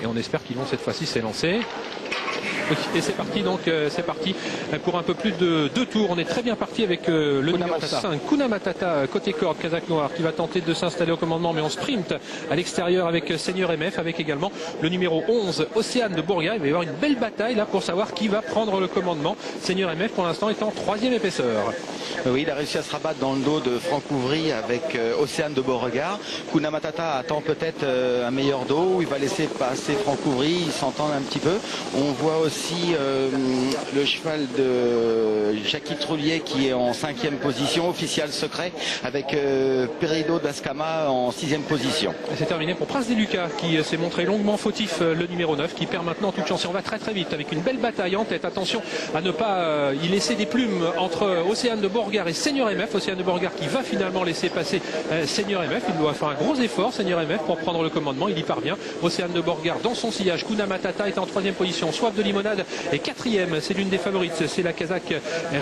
Et on espère qu'ils vont cette fois-ci s'élancer. Et c'est parti, donc c'est parti pour un peu plus de 2 tours. On est très bien parti avec le numéro 5, Kuna Matata, côté corde, Kazakh Noir, qui va tenter de s'installer au commandement, mais on sprint à l'extérieur avec Seigneur MF, avec également le numéro 11, Océane de Bourga. Il va y avoir une belle bataille là pour savoir qui va prendre le commandement. Seigneur MF pour l'instant est en 3e épaisseur. Oui, il a réussi à se rabattre dans le dos de Franck Ouvry avec Océane de Beauregard. Kuna Matata attend peut-être un meilleur dos, il va laisser passer Franck Ouvry, ils s'entendent un petit peu. On voit aussi le cheval de Jackie Trullier qui est en 5e position, official secret, avec Perido d'Ascama en 6e position. C'est terminé pour Prince des Lucas qui s'est montré longuement fautif, le numéro 9, qui perd maintenant toute chance. Et on va très très vite avec une belle bataille en tête. Attention à ne pas y laisser des plumes entre Océane de Beauregard et Seigneur MF. Océane de Beauregard qui va finalement laisser passer Seigneur MF. Il doit faire un gros effort, Seigneur MF, pour prendre le commandement. Il y parvient. Océane de Beauregard dans son sillage. Kuna Matata est en 3e position. Soif de limonade est 4e. C'est l'une des favorites. C'est la Kazakh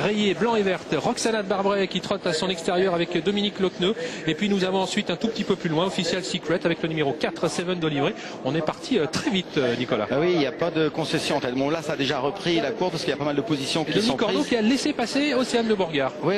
rayée blanc et verte. Roxana de Barbret qui trotte à son extérieur avec Dominique Locneux. Et puis nous avons ensuite un tout petit peu plus loin Official Secret avec le numéro 4, Seven d'Olivré. On est parti très vite, Nicolas. Ah oui, il n'y a pas de concession. Bon, là, ça a déjà repris la course parce qu'il y a pas mal de positions qui sont prises. Qui a laissé passer Océane de Beauregard. Oui,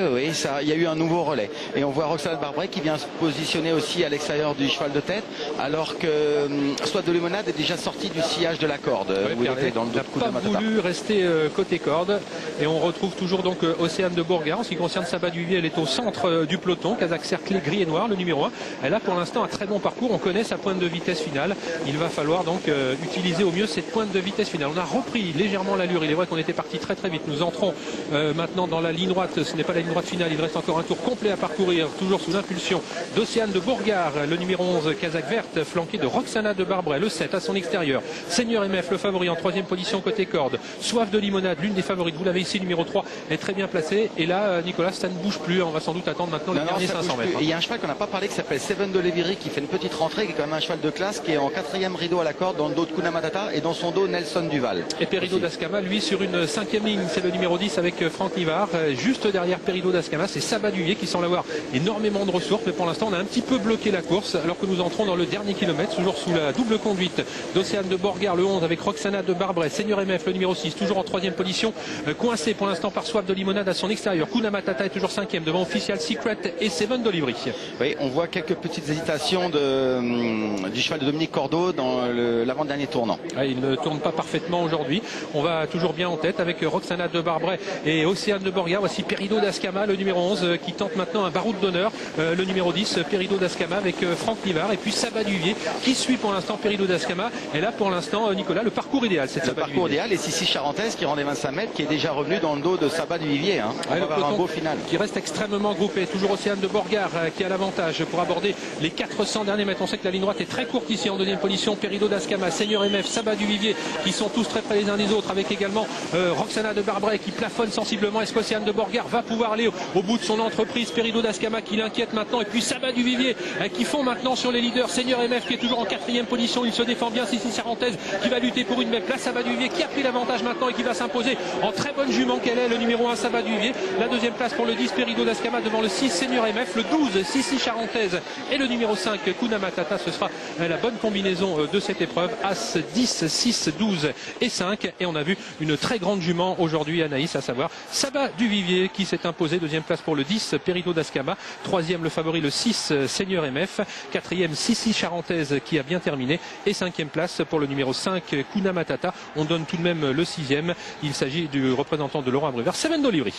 il y a eu un nouveau relais. Et on voit Roxana de Barbret qui vient se positionner aussi à l'extérieur du cheval de tête, alors que Soif de limonade est déjà sorti du sillage de la corde. Où il était dans le dos de Kuna Matata. Il n'a pas voulu rester côté corde. Et on retrouve toujours donc Océane de Beauregard. En ce qui concerne Saba Duvivier, elle est au centre du peloton. Kazakh cerclé gris et noir, le numéro 1. Elle a pour l'instant un très bon parcours. On connaît sa pointe de vitesse finale. Il va falloir donc utiliser au mieux cette pointe de vitesse finale. On a repris légèrement l'allure. Il est vrai qu'on était parti très très vite. Nous entrons maintenant dans la ligne droite. Ce n'est pas la ligne droite finale. Il reste encore un tour complet à parcourir. Toujours sous l'impulsion d'Océane de Beauregard. Le numéro 11, Kazakh verte, flanqué de Roxana de Barbret. Le 7 à son extérieur. Seigneur MF, le favori en 3e position côté corde. Soif de limonade, l'une des favorites. Vous l'avez ici, numéro 3, est très bien placé. Et là, Nicolas, ça ne bouge plus. On va sans doute attendre maintenant les derniers 500 mètres. Il y a un cheval qu'on n'a pas parlé qui s'appelle Seven de Léviry qui fait une petite rentrée, qui est quand même un cheval de classe, qui est en 4e rideau à la corde dans le dos de Kuna Matata et dans son dos Nelson Duval. Et Perido d'Ascama, lui, sur une 5e ligne, c'est le numéro 10 avec Franck Nivard. Juste derrière Perido d'Ascama, c'est Saba Duvivier qui semble avoir énormément de ressources. Mais pour l'instant, on a un petit peu bloqué la course alors que nous entrons dans le dernier kilomètre, toujours sous la double conduite d'Océane de Beauregard, le 11 avec Roxana de Barbret. Seigneur MF, le numéro 6, toujours en 3e position, coincé pour l'instant par Soif de limonade à son extérieur. Kuna Matata est toujours 5e devant Official Secret et Seven d'Olivry. Oui, on voit quelques petites hésitations du cheval de Dominique Cordeau dans l'avant-dernier tournant. Il ne tourne pas parfaitement aujourd'hui. On va toujours bien en tête avec Roxana de Barbret et Océane de Beauregard. Voici Perido d'Ascama, le numéro 11, qui tente maintenant un baroud d'honneur. Le numéro 10, Perido d'Ascama avec Franck Nivard. Et puis Saba Duvivier qui suit pour l'instant Perido d'Ascama. Et là, pour l'instant, Nicolas, le parcours idéal. C'est le parcours idéal. Et Sissi Charentaise qui rend les 25 mètres, qui est déjà revenu dans le dos de Saba Duvivier. On va avoir un beau final. Qui reste extrêmement groupé. Toujours Océane de Beauregard qui a l'avantage pour aborder les 400 derniers mètres. On sait que la ligne droite est très courte ici en 2e position. Perido d'Ascama, Seigneur MF, Saba Duvivier qui sont tous très près les uns des autres, avec également Roxana de Barbret qui plafonne sensiblement. Est-ce qu'Océane de Beauregard va pouvoir aller au bout de son entreprise? Perido d'Ascama qui l'inquiète maintenant, et puis Saba Duvivier qui font maintenant sur les leaders. Seigneur MF qui est toujours en 4e position, il se défend bien. Sissi Charentaise qui va lutter pour une belle place. Saba Duvivier qui a pris l'avantage maintenant et qui va s'imposer en très bonne jument qu'elle est, le numéro 1 Saba Duvivier. La 2e place pour le 10 Perido d'Ascama devant le 6 Seigneur MF, le 12 Sissi Charentaise et le numéro 5 Kuna Matata. Ce sera la bonne combinaison de cette épreuve. As 10, 6, 12 et 5. Et on a vu une très grande jument aujourd'hui, Anaïs, à savoir Saba Duvivier qui s'est imposé. 2e place pour le 10 Perido d'Ascama. 3e le favori le 6 Seigneur MF. 4e Sissi Charentaise qui a bien terminé. Et 5e place pour le numéro 5 Kuna Matata. On donne tout de même le 6e. Il s'agit du représentant de Laurent Abrivard, Seven d'Olivry.